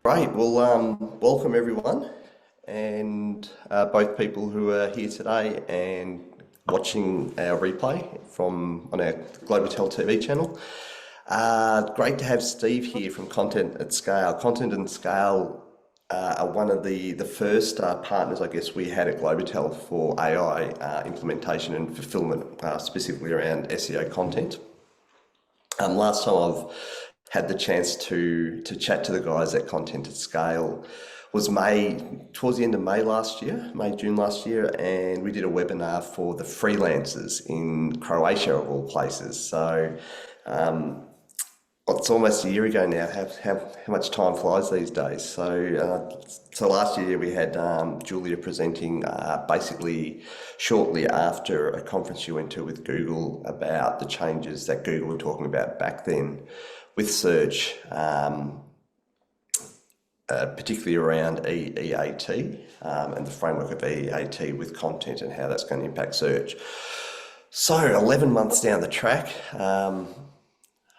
Great. Well, welcome everyone, and both people who are here today and watching our replay from on our Globital TV channel. Great to have Steve here from Content at Scale. Content and Scale are one of the first partners, I guess, we had at Globital for AI implementation and fulfillment, specifically around SEO content. Last time I've had the chance to chat to the guys at Content at Scale was towards the end of June last year, and we did a webinar for the freelancers in Croatia of all places. So it's almost a year ago now. How much time flies these days. So last year we had Julia presenting basically shortly after a conference she went to with Google about the changes that Google were talking about back then with search, particularly around EAT and the framework of EAT with content and how that's going to impact search. So 11 months down the track,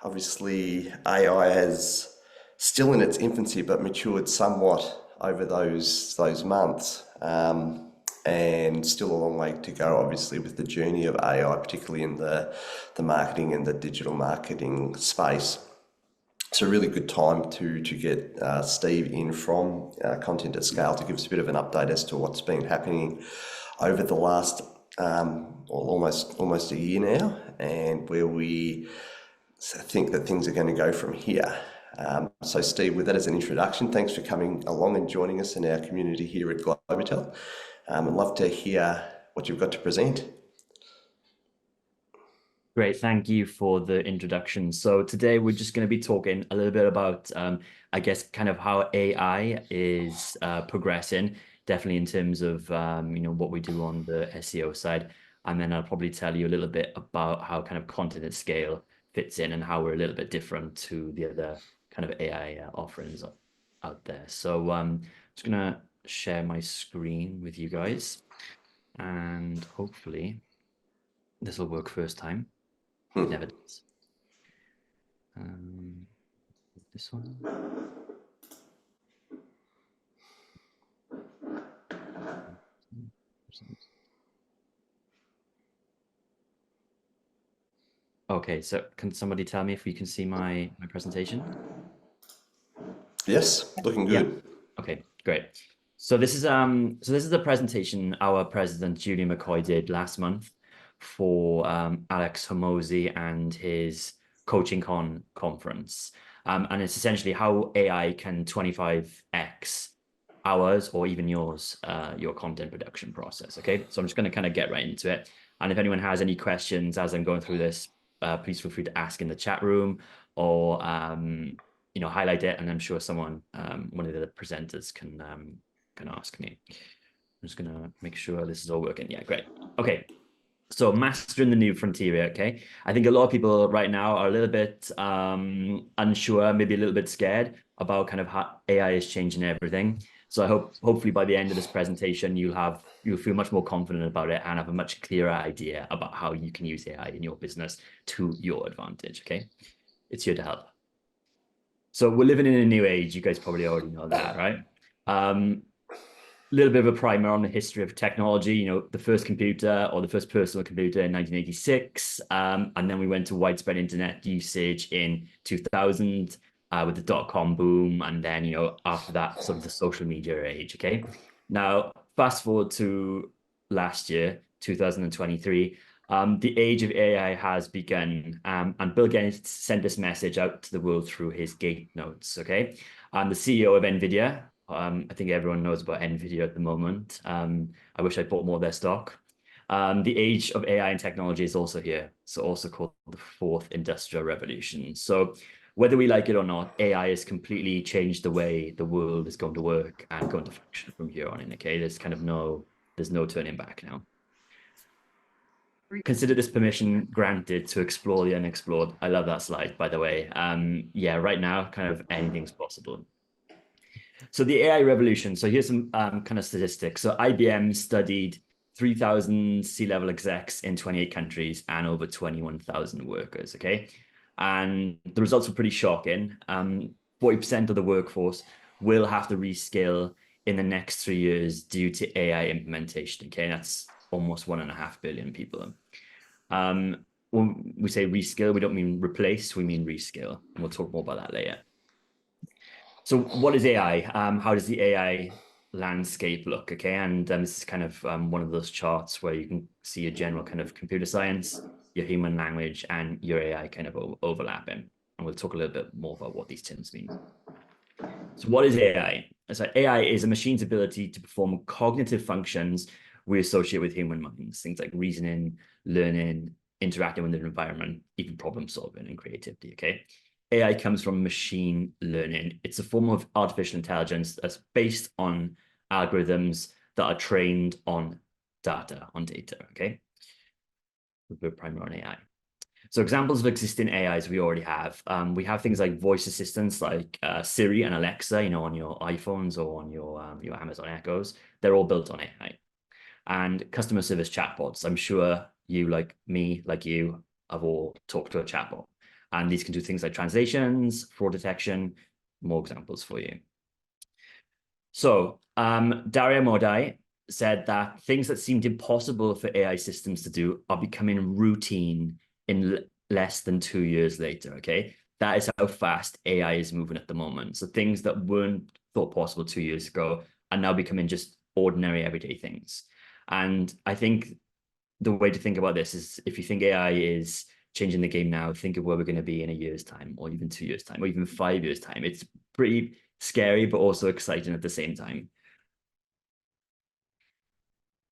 obviously AI has still in its infancy but matured somewhat over those months, and still a long way to go obviously with the journey of AI, particularly in the marketing and the digital marketing space. It's a really good time to get Steve in from Content at Scale to give us a bit of an update as to what's been happening over the last almost a year now, and where we think that things are going to go from here. So Steve, with that as an introduction, thanks for coming along and joining us in our community here at Globital. I'd love to hear what you've got to present. Great, thank you for the introduction. So today we're just going to be talking a little bit about, I guess, kind of how AI is progressing, definitely in terms of, what we do on the SEO side. And then I'll probably tell you a little bit about how kind of Content at Scale fits in and how we're a little bit different to the other kind of AI offerings out there. So I'm just going to share my screen with you guys, and hopefully this will work first time. It never does. This one. Okay, so can somebody tell me if you can see my presentation? Yes, looking good. Yeah. Okay, great. So this is the presentation our president Julie McCoy did last month for Alex Hormozi and his Coaching conference, and it's essentially how AI can 25x ours or even yours, your content production process. Okay, so I'm just going to kind of get right into it, and if anyone has any questions as I'm going through this, please feel free to ask in the chat room or highlight it, and I'm sure someone, one of the presenters can ask me. I'm just gonna make sure this is all working. Yeah, great. Okay, so mastering the new frontier. Okay, I think a lot of people right now are a little bit unsure, maybe a little bit scared about kind of how AI is changing everything. So I hopefully by the end of this presentation, you'll feel much more confident about it and have a much clearer idea about how you can use AI in your business to your advantage. Okay, it's here to help. So we're living in a new age. You guys probably already know that, right? Little bit of a primer on the history of technology. The first computer or the first personal computer in 1986, and then we went to widespread internet usage in 2000 with the dot-com boom, and then after that, sort of the social media age. Okay, now fast forward to last year, 2023. The age of AI has begun, and Bill Gates sent this message out to the world through his Gate notes. Okay, the CEO of NVIDIA. I think everyone knows about NVIDIA at the moment. I wish I bought more of their stock. The age of AI and technology is also here, so also called the fourth industrial revolution. So whether we like it or not, AI has completely changed the way the world is going to work and going to function from here on in. Okay, there's no turning back now. Consider this permission granted to explore the unexplored. I love that slide, by the way. Yeah, right now, kind of anything's possible. So the AI revolution. So here's some kind of statistics. So IBM studied 3,000 C-level execs in 28 countries and over 21,000 workers. Okay, and the results were pretty shocking. 40% of the workforce will have to reskill in the next 3 years due to AI implementation. Okay, and that's almost 1.5 billion people. When we say reskill, we don't mean replace, we mean reskill. And we'll talk more about that later. So what is AI? How does the AI landscape look? Okay, and this is kind of one of those charts where you can see a general kind of computer science, your human language, and your AI kind of overlapping. And we'll talk a little bit more about what these terms mean. So what is AI? So AI is a machine's ability to perform cognitive functions we associate with human minds, things like reasoning, learning, interacting with the environment, even problem solving and creativity, okay? AI comes from machine learning. It's a form of artificial intelligence that's based on algorithms that are trained on data, okay? We're primarily on AI. So examples of existing AIs we already have. We have things like voice assistants like Siri and Alexa, you know, on your iPhones or on your Amazon Echoes. They're all built on AI. And customer service chatbots. I'm sure you, like me, like you, have all talked to a chatbot. And these can do things like translations, fraud detection, more examples for you. So Daria Modai said that things that seemed impossible for AI systems to do are becoming routine in less than 2 years later, okay? That is how fast AI is moving at the moment. So things that weren't thought possible 2 years ago are now becoming just ordinary everyday things. And I think the way to think about this is if you think AI is changing the game now, think of where we're going to be in a year's time, or even 2 years' time, or even 5 years' time. It's pretty scary, but also exciting at the same time.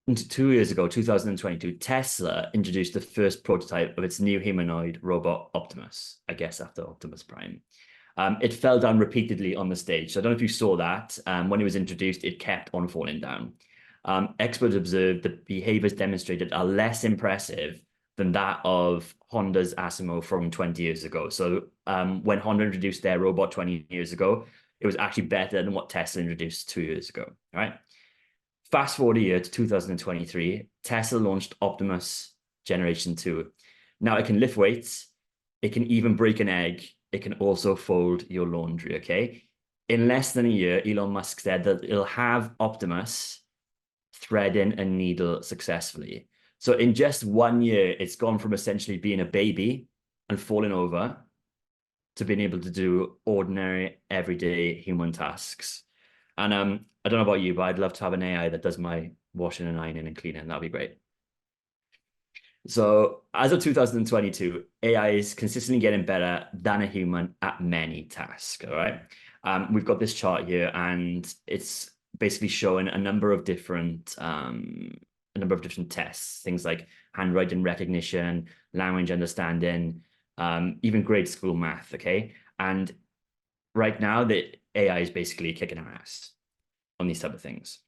And 2 years ago, 2022, Tesla introduced the first prototype of its new humanoid robot, Optimus, I guess after Optimus Prime. It fell down repeatedly on the stage. So I don't know if you saw that. When it was introduced, it kept on falling down. Experts observed the behaviors demonstrated are less impressive than that of Honda's Asimo from 20 years ago. So when Honda introduced their robot 20 years ago, it was actually better than what Tesla introduced 2 years ago, all right? Fast forward a year to 2023, Tesla launched Optimus Generation 2. Now it can lift weights, it can even break an egg, it can also fold your laundry, okay? In less than a year, Elon Musk said that it'll have Optimus threading a needle successfully. So in just 1 year, it's gone from essentially being a baby and falling over to being able to do ordinary, everyday human tasks. And I don't know about you, but I'd love to have an AI that does my washing and ironing and cleaning. That'd be great. So as of 2022, AI is consistently getting better than a human at many tasks, all right? We've got this chart here, and it's basically showing a number of different tests, things like handwriting recognition, language understanding, even grade school math, okay? And right now, the AI is basically kicking our ass on these type of things.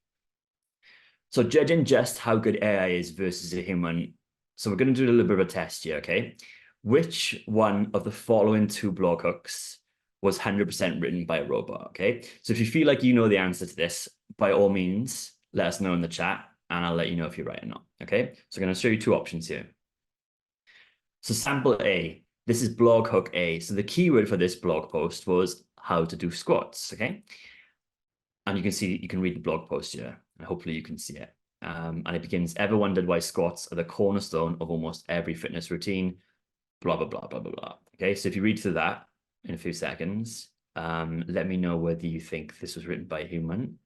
So judging just how good AI is versus a human, so we're going to do a little bit of a test here, okay? Which one of the following 2 blog hooks was 100% written by a robot, okay? So if you feel like you know the answer to this, by all means, let us know in the chat, and I'll let you know if you're right or not, okay? So I'm going to show you 2 options here. So sample A, this is blog hook A. So the keyword for this blog post was how to do squats, okay? And you can see, you can read the blog post here, and hopefully you can see it. And it begins, ever wondered why squats are the cornerstone of almost every fitness routine, blah, blah, blah, blah, blah, blah. Okay, so if you read through that in a few seconds, let me know whether you think this was written by a human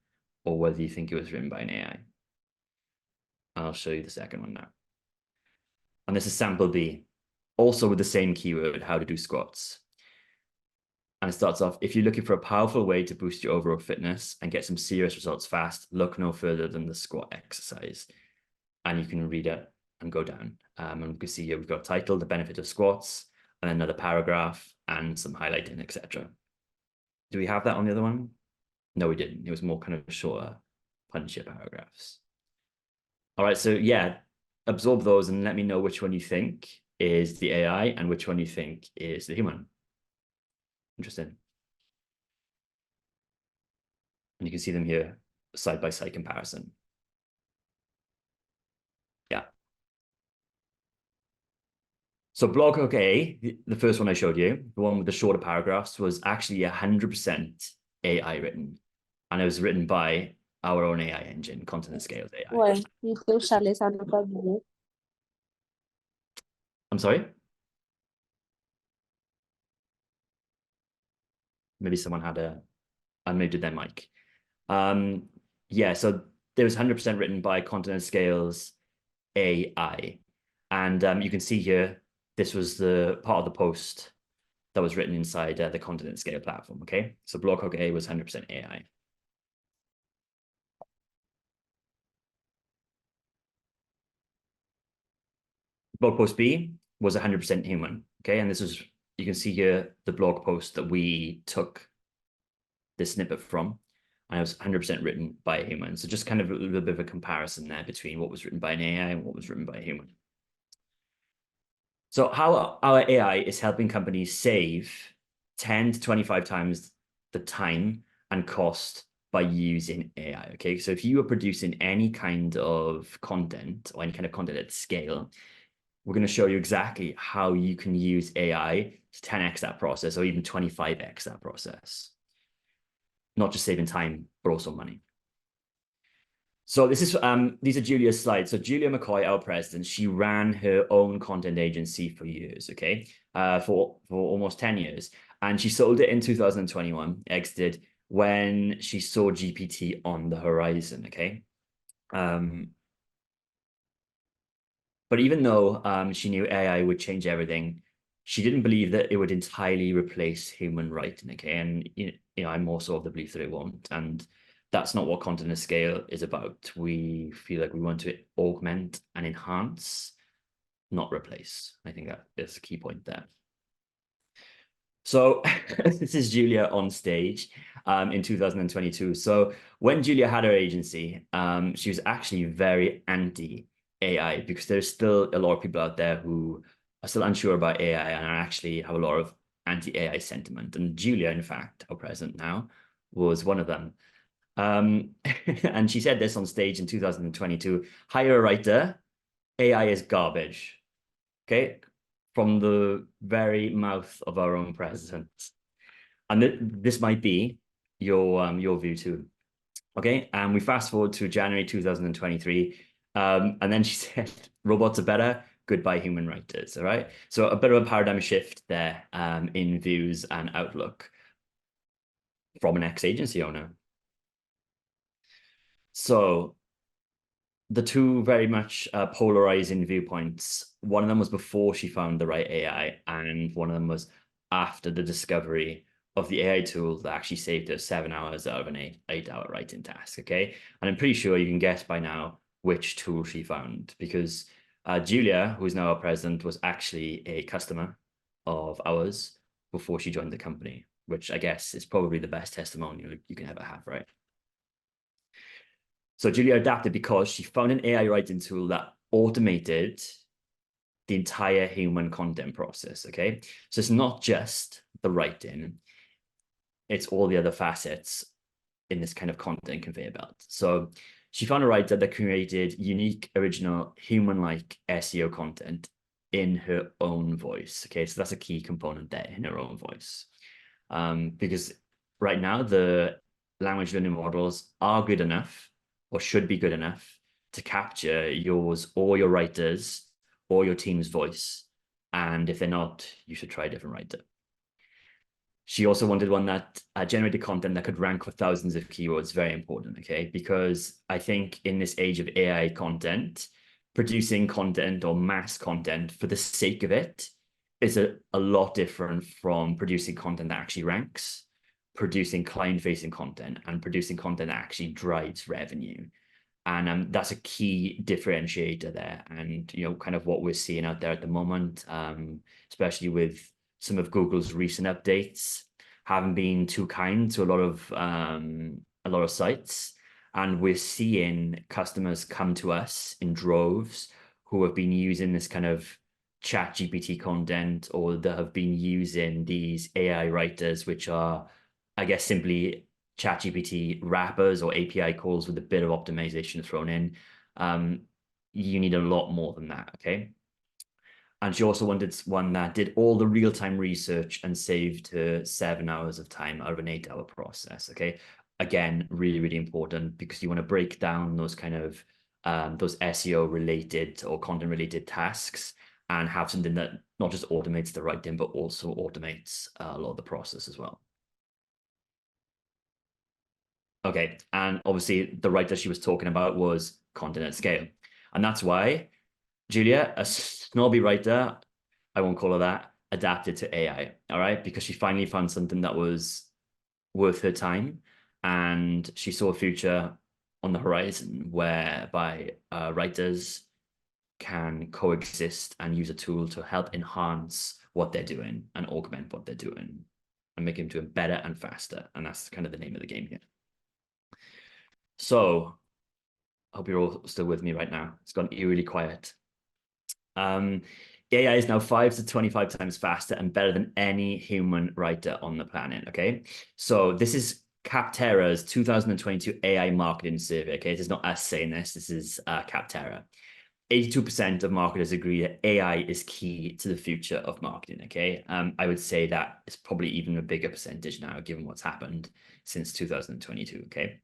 or whether you think it was written by an AI. I'll show you the second one now. And this is sample B, also with the same keyword, how to do squats. And it starts off, if you're looking for a powerful way to boost your overall fitness and get some serious results fast, look no further than the squat exercise. And you can read it and go down. And you can see here we've got a title, the benefit of squats, and another paragraph and some highlighting, etc. Do we have that on the other one? No, we didn't. It was more kind of shorter, punchier paragraphs. All right, so yeah, absorb those and let me know which one you think is the AI and which one you think is the human. Interesting. And you can see them here, side-by-side comparison. Yeah. So blog hook A, the first one I showed you, the one with the shorter paragraphs, was actually 100% AI written. and it was written by our own AI engine, Content Scales AI. Ouais, il te chalet, ça ne pas bien. I'm sorry? Maybe someone had unmuted their mic. Yeah, so it was 100% written by Content Scales AI. And you can see here, this was the part of the post that was written inside the Content Scale platform, okay? So Blog Hook A was 100% AI. Blog post B was 100% human, okay? And this is, you can see here, the blog post that we took this snippet from, and it was 100% written by a human. So just kind of a little bit of a comparison there between what was written by an AI and what was written by a human. So how our AI is helping companies save 10 to 25 times the time and cost by using AI, okay? So if you are producing any kind of content or any kind of content at scale, we're going to show you exactly how you can use AI to 10x that process or even 25x that process. Not just saving time, but also money. So this is these are Julia's slides. So Julia McCoy, our president, she ran her own content agency for years, okay, for almost 10 years. And she sold it in 2021, exited when she saw GPT on the horizon, okay? But even though she knew AI would change everything, she didn't believe that it would entirely replace human writing, okay? And, you know, I'm also of the belief that it won't. And that's not what Content at Scale is about. We feel like we want to augment and enhance, not replace. I think that is a key point there. So this is Julia on stage in 2022. So when Julia had her agency, she was actually very anti-AI because there's still a lot of people out there who are still unsure about AI and actually have a lot of anti-AI sentiment. And Julia, in fact, our president now, was one of them. And she said this on stage in 2022, hire a writer, AI is garbage, okay? From the very mouth of our own president. And this might be your view too, okay? And we fast forward to January 2023, and then she said, robots are better, goodbye human writers, all right? So a bit of a paradigm shift there in views and outlook from an ex-agency owner. So the two very much polarizing viewpoints. One of them was before she found the right AI, and one of them was after the discovery of the AI tool that actually saved her 7 hours out of an eight-hour writing task, okay? And I'm pretty sure you can guess by now which tool she found, because Julia, who's now our president, was actually a customer of ours before she joined the company, which I guess is probably the best testimonial you can ever have, right? So Julia adapted because she found an AI writing tool that automated the entire human content process, okay? So it's not just the writing, it's all the other facets in this kind of content conveyor belt. So she found a writer that created unique, original, human-like SEO content in her own voice, okay? So that's a key component there, in her own voice. Because right now, the language learning models are good enough or should be good enough to capture yours or your writer's or your team's voice. And if they're not, you should try a different writer. She also wanted one that generated content that could rank for thousands of keywords, very important, okay? Because I think in this age of AI content, producing content or mass content for the sake of it is a lot different from producing content that actually ranks, producing client-facing content, and producing content that actually drives revenue. And that's a key differentiator there. And, you know, kind of what we're seeing out there at the moment, especially with some of Google's recent updates, haven't been too kind to a lot of sites. And we're seeing customers come to us in droves who have been using this kind of chat GPT content, or that have been using these AI writers, which are, I guess, simply ChatGPT wrappers or API calls with a bit of optimization thrown in. You need a lot more than that, okay? And she also wanted one that did all the real-time research and saved her 7 hours of time out of an 8-hour process, okay? again, really, really important, because you want to break down those kind of those SEO related or content related tasks and have something that not just automates the writing, but also automates a lot of the process as well. Okay, and obviously the writer she was talking about was content at scale. And that's why Julia, a snobby writer, I won't call her that, adapted to AI, all right? Because she finally found something that was worth her time. And she saw a future on the horizon whereby writers can coexist and use a tool to help enhance what they're doing and augment what they're doing and make them do it better and faster. And that's kind of the name of the game here. So I hope you're all still with me right now. It's gone eerily quiet. AI is now 5 to 25 times faster and better than any human writer on the planet, okay? So this is Capterra's 2022 AI marketing survey, okay? This is not us saying this, this is Capterra. 82% of marketers agree that AI is key to the future of marketing, okay? I would say that it's probably even a bigger percentage now, given what's happened since 2022, okay?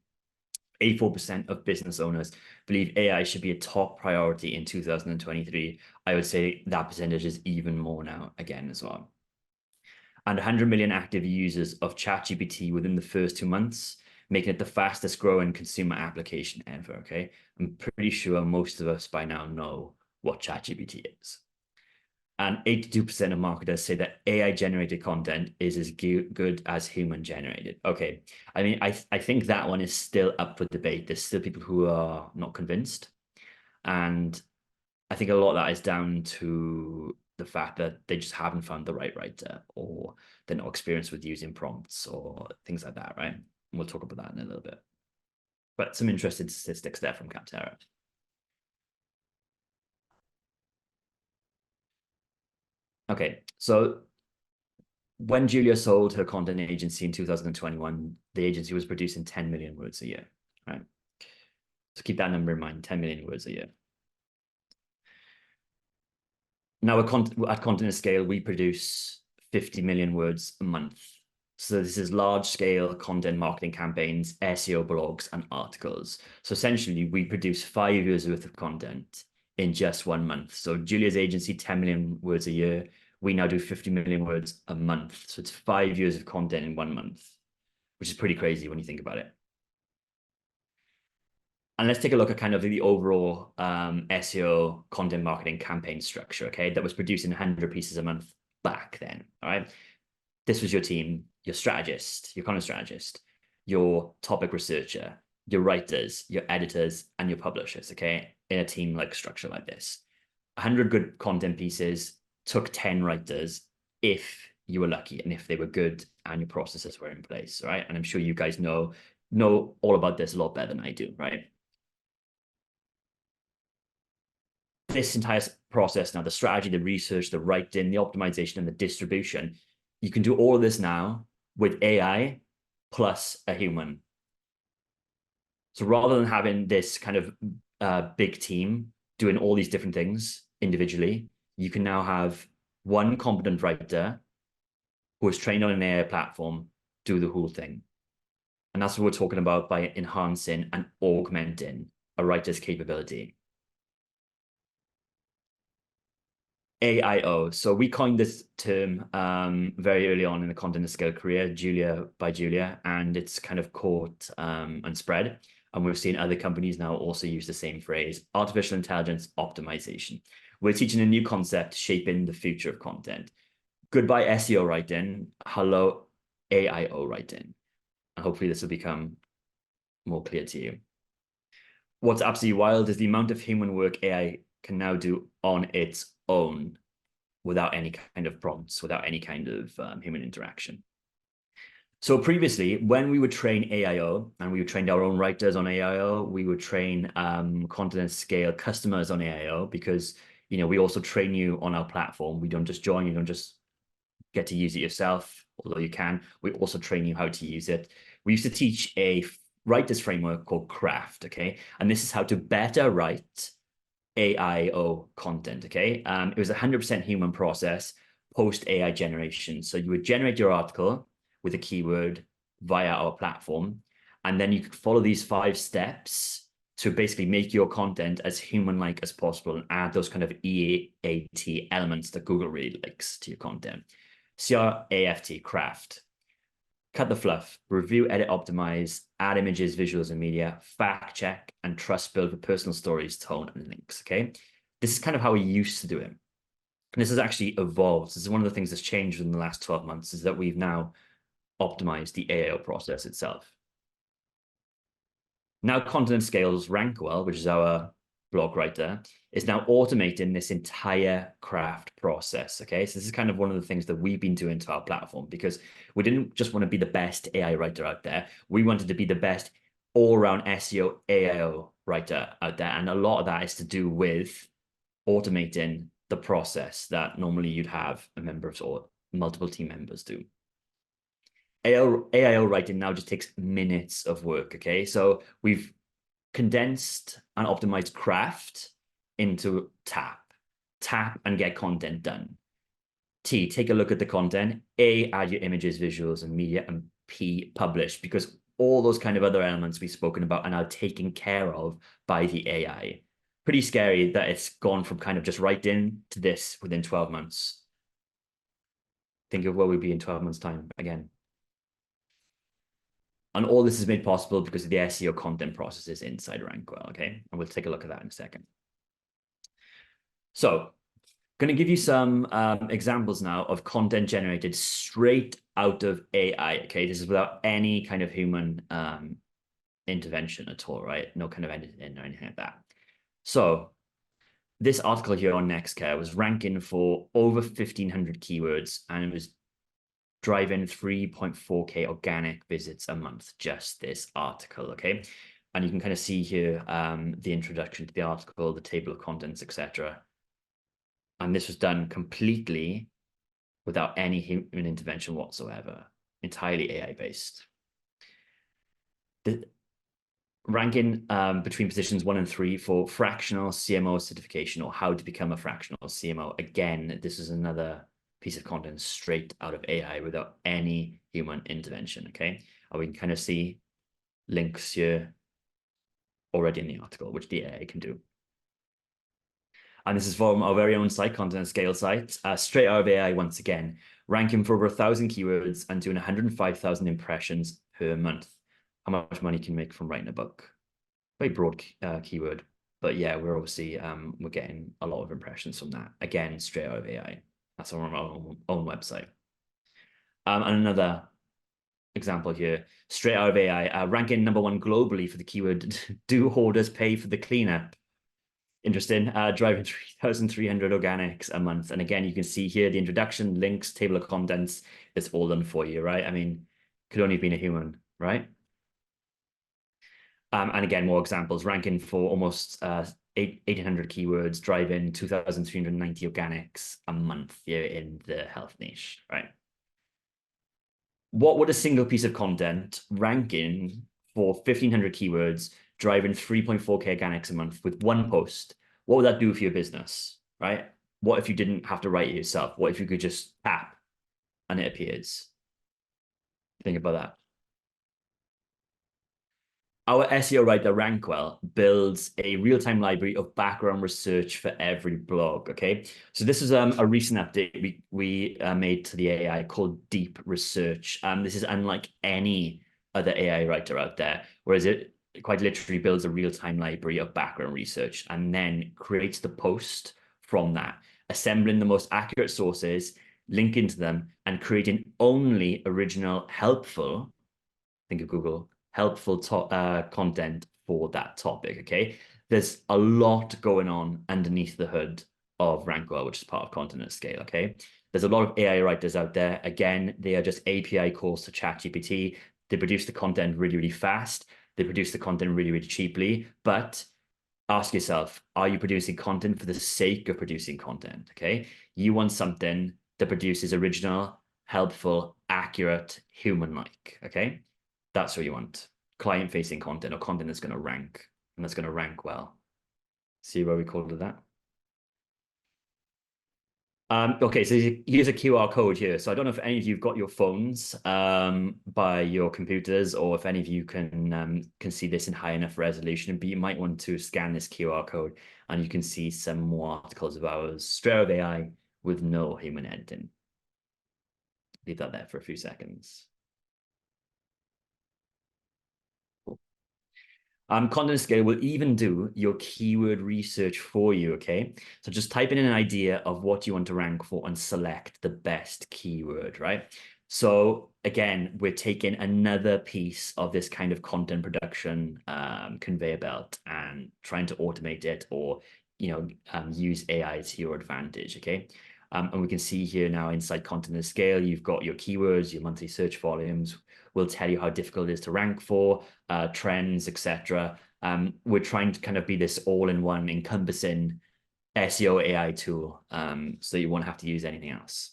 84% of business owners believe AI should be a top priority in 2023. I would say that percentage is even more now, again, as well. And 100 million active users of ChatGPT within the first 2 months, making it the fastest growing consumer application ever, okay? I'm pretty sure most of us by now know what ChatGPT is. And 82% of marketers say that AI-generated content is as good as human-generated. Okay, I mean, I think that one is still up for debate. There's still people who are not convinced. And I think a lot of that is down to the fact that they just haven't found the right writer, or they're not experienced with using prompts or things like that, right? And we'll talk about that in a little bit. But some interesting statistics there from Capterra. Okay, so when Julia sold her content agency in 2021, the agency was producing 10 million words a year, right? So keep that number in mind, 10 million words a year. Now at Content Scale, we produce 50 million words a month. So this is large scale content marketing campaigns, SEO blogs, and articles. So essentially we produce 5 years worth of content in just 1 month. So Julia's agency, 10 million words a year. We now do 50 million words a month. So it's 5 years of content in 1 month, which is pretty crazy when you think about it. And let's take a look at kind of the overall SEO content marketing campaign structure, okay, that was producing 100 pieces a month back then, all right? This was your team, your strategist, your content strategist, your topic researcher, your writers, your editors, and your publishers, okay, in a team like structure like this. 100 good content pieces took 10 writers if you were lucky and if they were good and your processes were in place, right? And I'm sure you guys know all about this a lot better than I do, right? This entire process now, the strategy, the research, the writing, the optimization, and the distribution, you can do all of this now with AI plus a human. So rather than having this kind of big team doing all these different things individually, you can now have one competent writer who is trained on an AI platform do the whole thing. And that's what we're talking about by enhancing and augmenting a writer's capability. AIO. So we coined this term very early on in the Content at Scale career, Julia by Julia, and it's kind of caught and spread. And we've seen other companies now also use the same phrase, artificial intelligence optimization. We're teaching a new concept shaping the future of content. Goodbye SEO writing, hello AIO writing. And hopefully this will become more clear to you. What's absolutely wild is the amount of human work AI can now do on its own without any kind of prompts, without any kind of human interaction. So previously, when we would train AIO, and we would train our own writers on AIO, we would train Content at Scale customers on AIO, because we also train you on our platform. We don't just join, you don't just get to use it yourself, although you can. We also train you how to use it. We used to teach a writer's framework called Craft, okay? And this is how to better write AIO content, okay? It was 100% human process post AI generation. So you would generate your article with a keyword via our platform, And then you could follow these 5 steps to basically make your content as human-like as possible and add those kind of EAT elements that Google really likes to your content. CRAFT, craft. Cut the fluff, review, edit, optimize, add images, visuals, and media, fact check, and trust build for personal stories, tone, and links, okay? This is kind of how we used to do it. And this has actually evolved. This is one of the things that's changed in the last 12 months is that we've now optimized the AIO process itself. Now Content Scales Rank Well, which is our blog writer, is now automating this entire craft process, okay? So this is kind of one of the things that we've been doing to our platform because we didn't just want to be the best AI writer out there. We wanted to be the best all-around SEO AIO writer out there. And a lot of that is to do with automating the process that normally you'd have a member of or multiple team members do. AIO writing now just takes minutes of work, okay? So we've condensed and optimized craft into tap and get content done. T, take a look at the content. A, add your images, visuals, and media. And P, publish, because all those kind of other elements we've spoken about are now taken care of by the AI. Pretty scary that it's gone from kind of just writing to this within 12 months. Think of where we'd be in 12 months' time again. And all this is made possible because of the SEO content processes inside Rankwell, okay? And we'll take a look at that in a second. So, going to give you some examples now of content generated straight out of AI, okay? This is without any kind of human intervention at all, right? No kind of editing or anything like that. So, this article here on Nextcare was ranking for over 1,500 keywords, and it was driving 3.4K organic visits a month, just this article, okay? And you can kind of see here the introduction to the article, the table of contents, etc. And this was done completely without any human intervention whatsoever, entirely AI-based. The ranking between positions 1 and 3 for fractional CMO certification or how to become a fractional CMO. Again, this is another piece of content straight out of AI without any human intervention, okay? And we can kind of see links here already in the article, which the AI can do. And this is from our very own site, Content Scale site, straight out of AI once again, ranking for over 1,000 keywords and doing 105,000 impressions per month. How much money can you make from writing a book? Very broad keyword, but yeah, we're obviously, we're getting a lot of impressions from that. Again, straight out of AI. That's on our own website. And another example here, straight out of AI, ranking #1 globally for the keyword, do hoarders pay for the cleanup? Interesting, driving 3,300 organics a month. And again, you can see here the introduction, links, table of contents, it's all done for you, right? I mean, could only have been a human, right? And again, more examples, ranking for almost 1,800 keywords, driving 2,390 organics a month here in the health niche, right? What would a single piece of content ranking for 1,500 keywords, driving 3.4K organics a month with one post, what would that do for your business, right? What if you didn't have to write it yourself? What if you could just tap and it appears? Think about that. Our SEO writer Rankwell builds a real-time library of background research for every blog, okay? So this is a recent update we made to the AI called Deep Research. This is unlike any other AI writer out there, whereas it quite literally builds a real-time library of background research and then creates the post from that, assembling the most accurate sources, linking to them, and creating only original, helpful, think of Google, helpful content for that topic, okay? There's a lot going on underneath the hood of Rankwell, which is part of Content at Scale, okay? There's a lot of AI writers out there. Again, they are just API calls to ChatGPT. They produce the content really, really fast. They produce the content really, really cheaply. But ask yourself, are you producing content for the sake of producing content, okay? You want something that produces original, helpful, accurate, human-like, okay? That's what you want. Client-facing content or content that's going to rank and that's going to rank well. See where we called it that? Okay, so here's a QR code here. So I don't know if any of you've got your phones by your computers, or if any of you can see this in high enough resolution, but you might want to scan this QR code and you can see some more articles of ours straight out of AI with no human editing. Leave that there for a few seconds. Content Scale will even do your keyword research for you, okay? So just type in an idea of what you want to rank for and select the best keyword, right? So again, we're taking another piece of this kind of content production conveyor belt and trying to automate it, or use AI to your advantage, okay? And we can see here now inside Content at Scale, you've got your keywords, your monthly search volumes. Will tell you how difficult it is to rank for, trends, etc. We're trying to kind of be this all-in-one encompassing SEO AI tool, so you won't have to use anything else.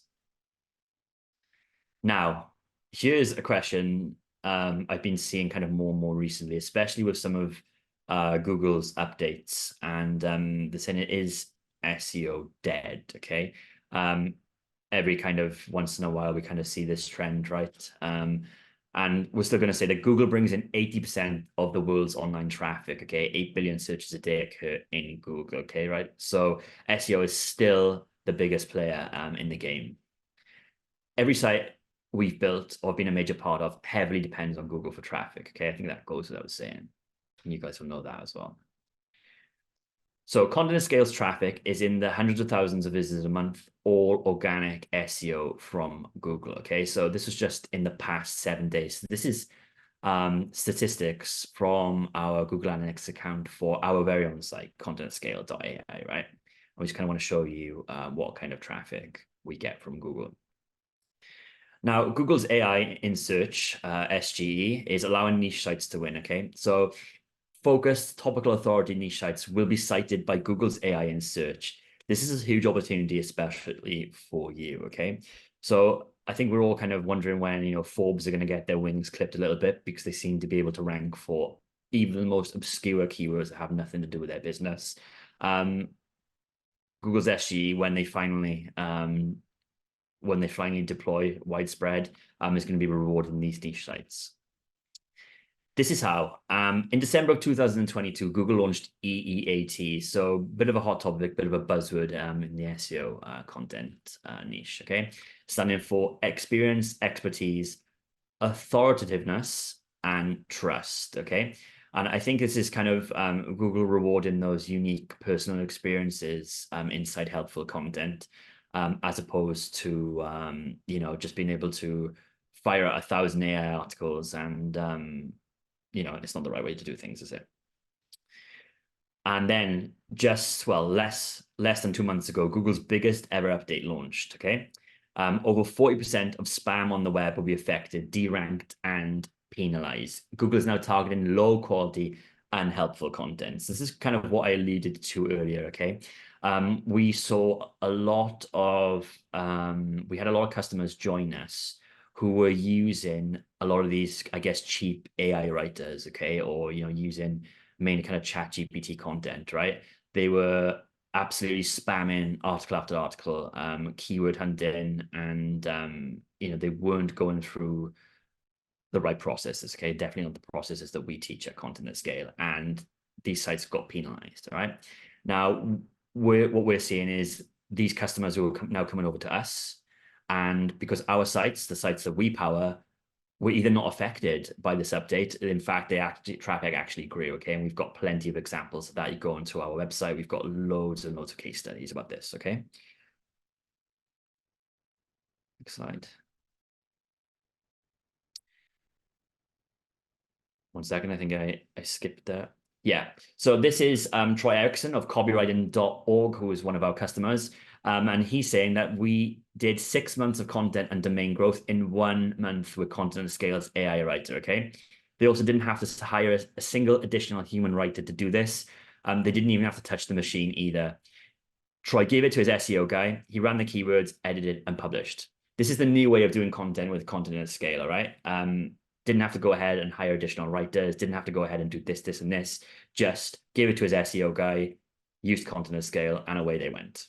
Now, here's a question I've been seeing kind of more and more recently, especially with some of Google's updates, and they're saying it is SEO dead, okay? Every kind of once in a while, we kind of see this trend, right? And we're still going to say that Google brings in 80% of the world's online traffic, okay? 8 billion searches a day occur in Google, okay, right? So SEO is still the biggest player in the game. Every site we've built or been a major part of heavily depends on Google for traffic, okay? I think that goes without saying. And you guys will know that as well. So Content Scale's traffic is in the hundreds of thousands of visitors a month, all organic SEO from Google, okay? So this was just in the past 7 days. This is statistics from our Google Analytics account for our very own site, contentscale.ai, right? I just kind of want to show you what kind of traffic we get from Google. Now, Google's AI in search, SGE, is allowing niche sites to win, okay? So focused topical authority niche sites will be cited by Google's AI in search. This is a huge opportunity, especially for you, okay? So I think we're all kind of wondering when, Forbes are going to get their wings clipped a little bit, because they seem to be able to rank for even the most obscure keywords that have nothing to do with their business. Google's SGE, when they finally deploy widespread, is going to be rewarding these niche sites. This is how. In December of 2022, Google launched EEAT. So bit of a hot topic, bit of a buzzword in the SEO content niche, okay? Standing for experience, expertise, authoritativeness, and trust, okay? And I think this is kind of Google rewarding those unique personal experiences inside helpful content, as opposed to, just being able to fire out 1,000 AI articles and, it's not the right way to do things, is it? And then just, less than 2 months ago, Google's biggest ever update launched, okay? Over 40% of spam on the web will be affected, deranked, and penalized. Google is now targeting low quality, unhelpful content. So this is kind of what I alluded to earlier, okay? We saw a lot of, we had a lot of customers join us who were using a lot of these, I guess, cheap AI writers, okay? Or, using main kind of chat GPT content, right? They were absolutely spamming article after article, keyword hunting, and, they weren't going through the right processes, okay? Definitely not the processes that we teach at Content at Scale. And these sites got penalized, all right? Now, what we're seeing is these customers who are now coming over to us, and because our sites, the sites that we power, were either not affected by this update. In fact, traffic actually grew, okay? And we've got plenty of examples of that. You go onto our website, we've got loads and loads of case studies about this, okay? Next slide. 1 second, I think I skipped that. Yeah, so this is Troy Erickson of copywriting.org, who is one of our customers. And he's saying that we did 6 months of content and domain growth in 1 month with Content at Scale's AI writer, okay? They also didn't have to hire a single additional human writer to do this. They didn't even have to touch the machine either. Troy gave it to his SEO guy. He ran the keywords, edited, and published. This is the new way of doing content with Content at Scale, all right? Didn't have to go ahead and hire additional writers, didn't have to go ahead and do this, this, and this. Just gave it to his SEO guy, used Content at Scale, and away they went.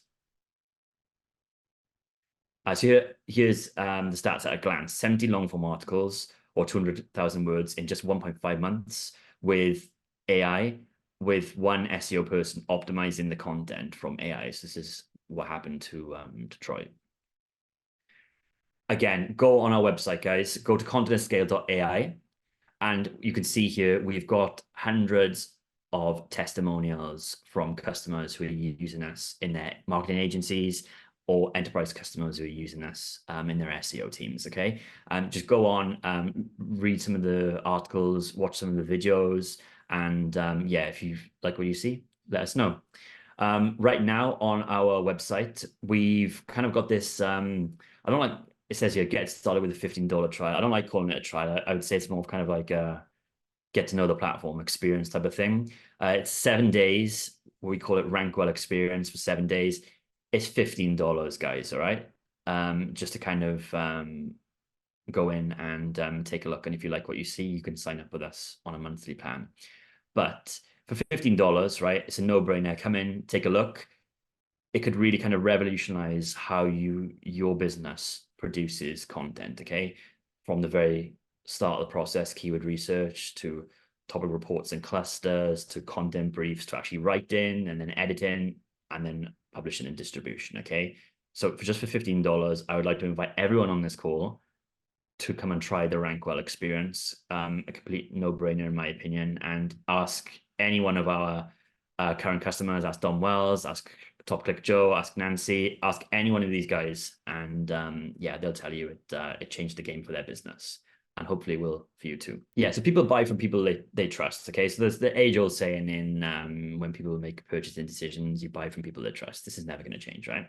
So here's the stats at a glance: 70 long form articles or 200,000 words in just 1.5 months with AI, with one SEO person optimizing the content from AI. So this is what happened to Troy. Again, go on our website, guys. Go to contentscale.ai, and you can see here we've got hundreds of testimonials from customers who are using us in their marketing agencies or enterprise customers who are using us in their SEO teams. Okay, just go on, read some of the articles, watch some of the videos, and yeah, if you like what you see, let us know. Right now on our website, we've kind of got this. I don't like. It says here, get started with a $15 trial. I don't like calling it a trial. I would say it's more of kind of like a get to know the platform experience type of thing. It's 7 days. We call it Rank Well experience for 7 days. It's $15, guys. All right. Just to kind of go in and take a look. And if you like what you see, you can sign up with us on a monthly plan. But for $15, right, it's a no-brainer. Come in, take a look. It could really kind of revolutionize how your business produces content, okay? From the very start of the process, keyword research, to topic reports and clusters, to content briefs, to actually writing and then editing and then publishing and distribution, okay? So for $15, I would like to invite everyone on this call to come and try the Rank Well experience, a complete no-brainer in my opinion, and ask any one of our current customers, ask Don Wells, ask Top Click Joe, ask Nancy, ask any one of these guys, and yeah, they'll tell you it changed the game for their business, and hopefully will for you too. Yeah, so people buy from people they trust. Okay, so there's the age-old saying in when people make purchasing decisions, you buy from people they trust. This is never going to change, right?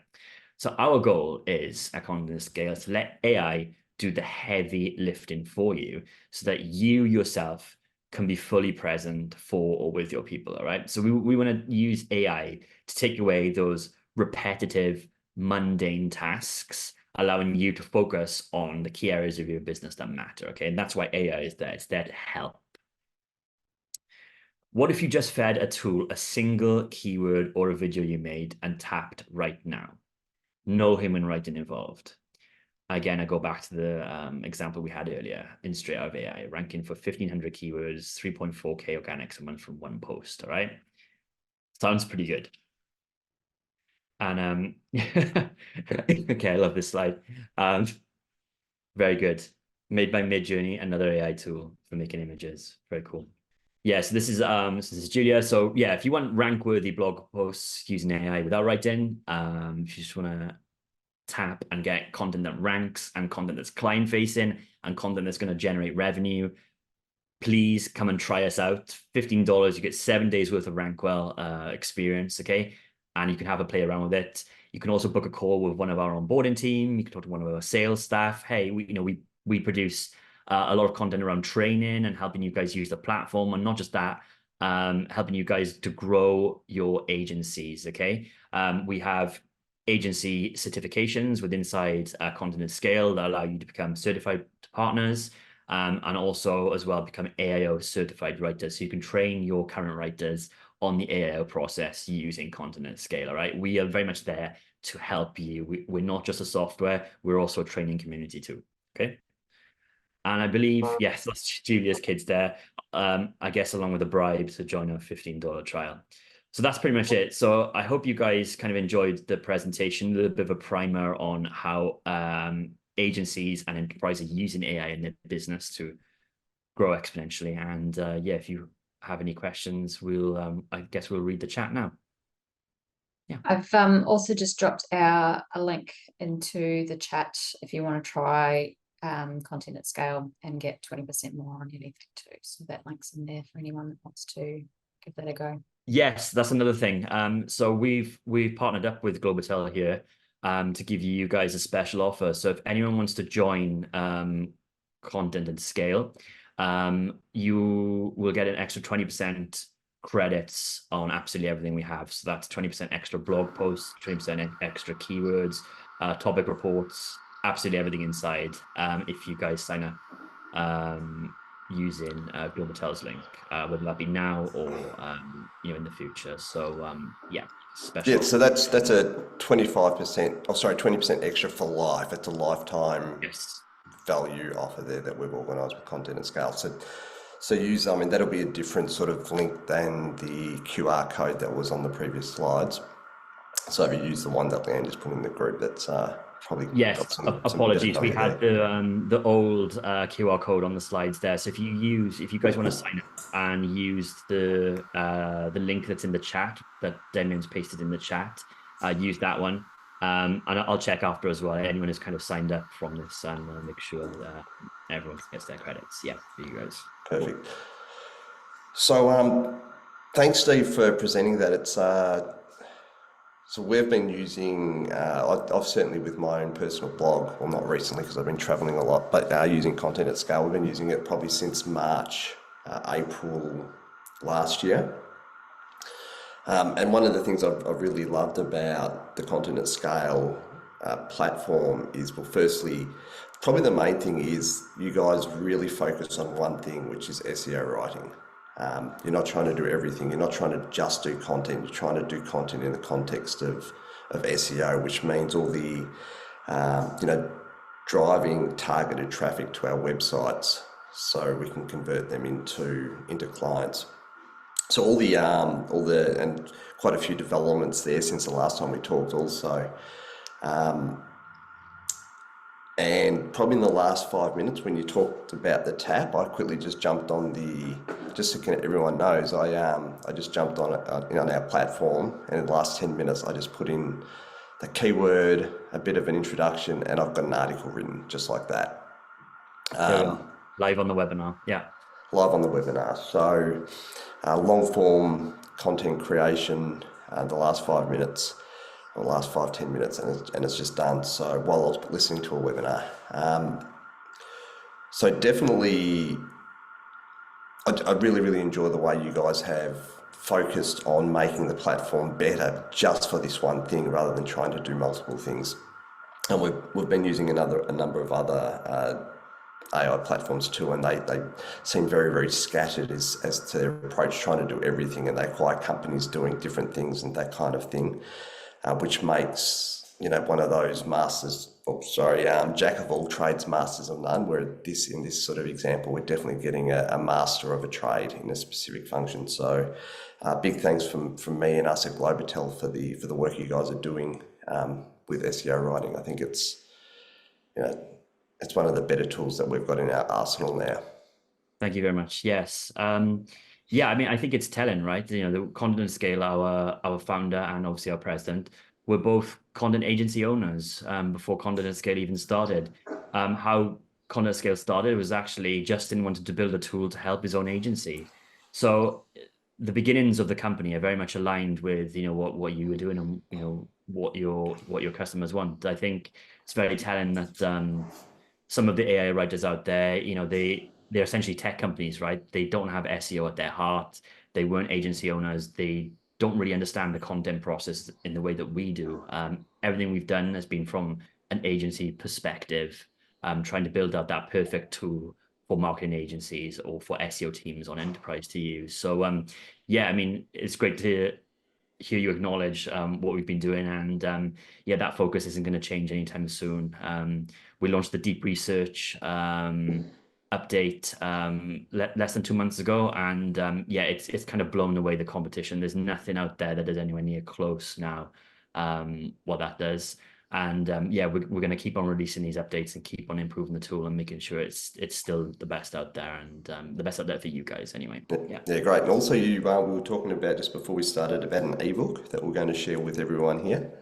So our goal is at Content Scale to let AI do the heavy lifting for you, so that you yourself can be fully present for or with your people. All right. So we want to use AI to take away those repetitive, mundane tasks, allowing you to focus on the key areas of your business that matter. Okay. And that's why AI is there. It's there to help. What if you just fed a tool a single keyword or a video you made and tapped right now? No human writing involved. Again, I go back to the example we had earlier in Straight Out of AI, ranking for 1,500 keywords, 3.4K organics a month from one post. All right. Sounds pretty good. And okay, I love this slide. Very good. Made by Midjourney, another AI tool for making images. Very cool. Yeah, so this is Julia. So yeah, if you want rank-worthy blog posts using AI without writing, if you just want to tap and get content that ranks and content that's client-facing and content that's going to generate revenue, please come and try us out. $15, you get 7 days worth of Rank Well experience, okay? And you can have a play around with it. You can also book a call with one of our onboarding team. You can talk to one of our sales staff. Hey, we produce a lot of content around training and helping you guys use the platform, and not just that, helping you guys to grow your agencies, okay? We have agency certifications with inside Content at Scale that allow you to become certified partners, and also as well become AIO certified writers. So you can train your current writers on the AIO process using Content at Scale. All right, we are very much there to help you. We're not just a software, we're also a training community too. Okay. And I believe, yes, that's Julia's kids there, I guess, along with a bribe to join our $15 trial. So that's pretty much it. So I hope you guys kind of enjoyed the presentation, a little bit of a primer on how agencies and enterprises are using AI in their business to grow exponentially. And yeah, if you have any questions, I guess we'll read the chat now. Yeah. I've also just dropped a link into the chat if you want to try Content at Scale and get 20% more on anything too. So that link's in there for anyone that wants to give that a go. Yes, that's another thing. So we've partnered up with Globital here to give you guys a special offer. So if anyone wants to join Content at Scale, you will get an extra 20% credits on absolutely everything we have. So that's 20% extra blog posts, 20% extra keywords, topic reports, absolutely everything inside if you guys sign up using Globital's link, whether that be now or in the future. So yeah, special. Yeah, so that's a 25%, oh sorry, 20% extra for life. It's a lifetime Yes. value offer there that we've organised with Content at Scale. So use, I mean, that'll be a different sort of link than the QR code that was on the previous slides. So if you use the one that Leanne just put in the group, that's probably Yes, got some apologies. better We value had there. the old QR code on the slides there. So if you guys want to sign up and use the link that's in the chat that Damien's pasted in the chat, use that one. And I'll check after as well. Anyone who's kind of signed up from this, and make sure that everyone gets their credits. Yeah, for you guys. Perfect. So thanks, Steve, for presenting that. It's so we've been using, I've certainly with my own personal blog, well not recently because I've been traveling a lot, but using Content at Scale. We've been using it probably since March, April last year. And one of the things I've really loved about the Content at Scale platform is, well, firstly, probably the main thing is you guys really focus on one thing, which is SEO writing. You're not trying to do everything. You're not trying to just do content. You're trying to do content in the context of SEO, which means all the, driving targeted traffic to our websites so we can convert them into clients. So all the and quite a few developments there since the last time we talked also. And probably in the last 5 minutes when you talked about the tap, I quickly just jumped on just so everyone knows, I just jumped on it on our platform, and in the last 10 minutes I just put in the keyword, a bit of an introduction, and I've got an article written just like that. Live on the webinar, yeah. Live on the webinar. So long form content creation, the last 5 minutes, or the last 5-10 minutes, and it's just done. So while I was listening to a webinar. So definitely, I really, really enjoy the way you guys have focused on making the platform better just for this one thing rather than trying to do multiple things. And we've been using a number of other AI platforms too, and they seem very, very scattered as to their approach, trying to do everything, and they acquire companies doing different things and that kind of thing, which makes one of those jack of all trades, masters of none. Where in this sort of example, we're definitely getting a master of a trade in a specific function. So, big thanks from me and us at Globital for the work you guys are doing with SEO writing. I think it's one of the better tools that we've got in our arsenal now. Thank you very much. Yes. Yeah, I mean, I think it's telling, right? The Content at Scale, our founder and obviously our president, were both content agency owners before Content at Scale even started. How Content at Scale started was actually Justin wanted to build a tool to help his own agency. So the beginnings of the company are very much aligned with what you were doing and what your customers want. I think it's very telling that some of the AI writers out there, they're essentially tech companies, right? They don't have SEO at their heart. They weren't agency owners. They don't really understand the content process in the way that we do. Everything we've done has been from an agency perspective, trying to build out that perfect tool for marketing agencies or for SEO teams on enterprise to use. So yeah, I mean, it's great to hear you acknowledge what we've been doing, and yeah, that focus isn't going to change anytime soon. We launched the deep research update less than 2 months ago, and yeah, it's kind of blown away the competition. There's nothing out there that is anywhere near close now what that does. And yeah, we're going to keep on releasing these updates and keep on improving the tool and making sure it's still the best out there, and the best out there for you guys anyway. Yeah, great. And also we were talking about just before we started about an ebook that we're going to share with everyone here.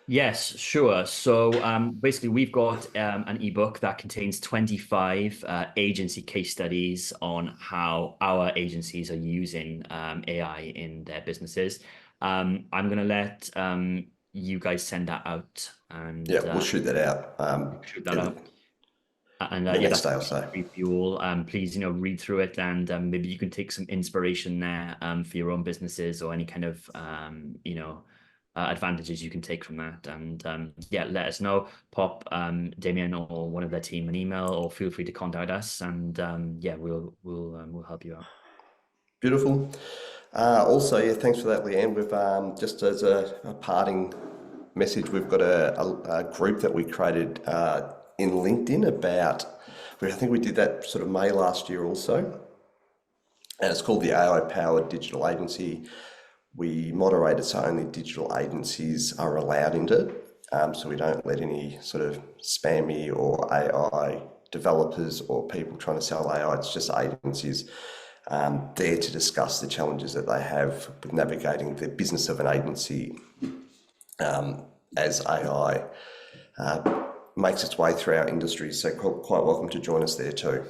Yes, sure. So basically, we've got an ebook that contains 25 agency case studies on how our agencies are using AI in their businesses. I'm going to let you guys send that out, and yeah, we'll shoot that out. And the yeah, next that's day or so. for you all. Please, read through it, and maybe you can take some inspiration there for your own businesses or any kind of advantages you can take from that. And yeah, let us know. Pop Damien or one of their team an email, or feel free to contact us, and yeah, we'll help you out. Beautiful. Also, yeah, thanks for that, Leanne. We've just as a parting message, we've got a group that we created in LinkedIn about. I think we did that sort of May last year also, and it's called the AI-powered digital agency. We moderate it so only digital agencies are allowed into it, so we don't let any sort of spammy or AI developers or people trying to sell AI. It's just agencies there to discuss the challenges that they have with navigating the business of an agency as AI makes its way through our industry. So quite welcome to join us there too.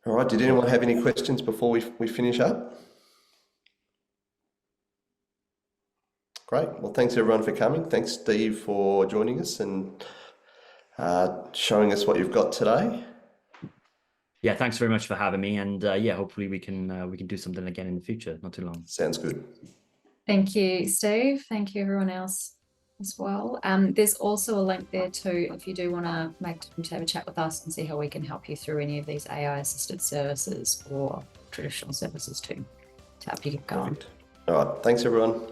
All right, did anyone have any questions before we finish up? Great, well thanks everyone for coming. Thanks Steve for joining us and showing us what you've got today. Yeah, thanks very much for having me, and yeah, hopefully we can do something again in the future, not too long. Sounds good. Thank you, Steve. Thank you, everyone else as well. There's also a link there too if you do want to have a chat with us and see how we can help you through any of these AI assisted services or traditional services too, to help you get going. Perfect. All right, thanks everyone.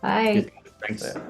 Bye. Thanks. Yeah.